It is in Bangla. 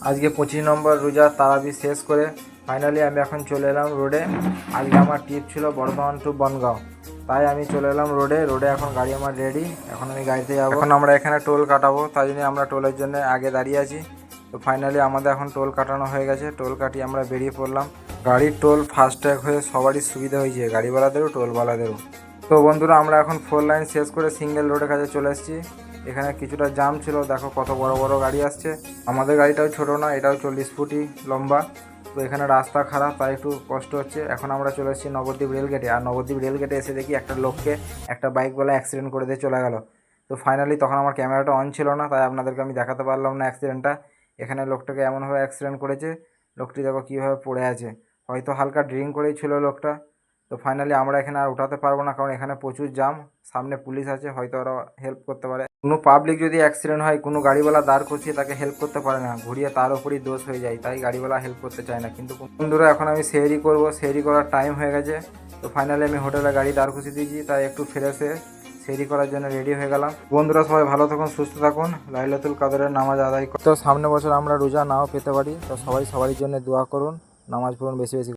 আজকে 25 নম্বর রোজা তারাবি শেষ করে ফাইনালি আমি এখন চলে এলাম রোডে। আজকে আমার ট্রিপ ছিল বর্ধমান টু বনগাঁও, তাই আমি চলে এলাম রোডে। এখন গাড়ি আমার রেডি, এখন আমি গাড়িতে যাবো। এখন আমরা এখানে টোল কাটাবো, তাই জন্য আমরা টোলের জন্য আগে দাঁড়িয়ে আছি। তো ফাইনালি আমাদের এখন টোল কাটানো হয়ে গেছে, টোল কাটিয়ে আমরা বেরিয়ে পড়লাম। গাড়ির টোল ফাস্ট্যাগ হয়ে সবারই সুবিধা হয়েছে, গাড়িওয়ালাদেরও টোলওয়ালাদেরও। তো বন্ধুরা, আমরা এখন 4 লাইন শেষ করে সিঙ্গেল রোডের কাছে চলে এসেছি। এখানে কিছুটা জাম ছিল, দেখো কত বড় বড় গাড়ি আসছে। আমাদের গাড়িটাও ছোট না, এটাও 40 ফুটই লম্বা। তো এখানে রাস্তা খারাপ, তাই একটু কষ্ট হচ্ছে। এখন আমরা চলে এসেছি নবদ্বীপ রেলগেটে, আর নবদ্বীপ রেলগেটে এসে দেখি একটা লোককে একটা বাইকওয়ালা অ্যাক্সিডেন্ট করে দিয়ে চলে গেল। তো ফাইনালি তখন আমার ক্যামেরাটা অন ছিল না, তাই আপনাদেরকে আমি দেখাতে পারলাম না অ্যাক্সিডেন্টটা। এখানে লোকটাকে এমনভাবে অ্যাক্সিডেন্ট করেছে, লোকটি দেখো কীভাবে পড়ে আছে, হয়তো হালকা ড্রিঙ্ক করেই ছিল লোকটা। তো ফাইনালি আমরা এখানে আর উঠাতে পারবো না, কারণ এখানে প্রচুর জাম, সামনে পুলিশ আছে, হয়তো ওরা হেল্প করতে পারে। কোনো পাবলিক যদি অ্যাক্সিডেন্ট হয়, কোনো গাড়িওয়ালা দাঁড় করিয়ে তাকে হেল্প করতে পারে না, ঘুরিয়ে তার ওপরই দোষ হয়ে যায়, তাই গাড়িওয়ালা হেল্প করতে চায় না। কিন্তু বন্ধুরা, এখন আমি সেহরি করবো, সেহরি করার টাইম হয়ে গেছে। তো ফাইনালি আমি হোটেলে গাড়ি দাঁড় করিয়ে দিয়েছি, তাই একটু ফ্রেশ হয়ে সেহরি করার জন্য রেডি হয়ে গেলাম। বন্ধুরা, সবাই ভালো থাকুন, সুস্থ থাকুন, লাইলাতুল কাদরের নামাজ আদায় করুন। তো সামনে বছর আমরা রোজা নাও পেতে পারি, তো সবাই সবারই জন্য দোয়া করুন, নামাজ পড়ুন বেশি বেশি।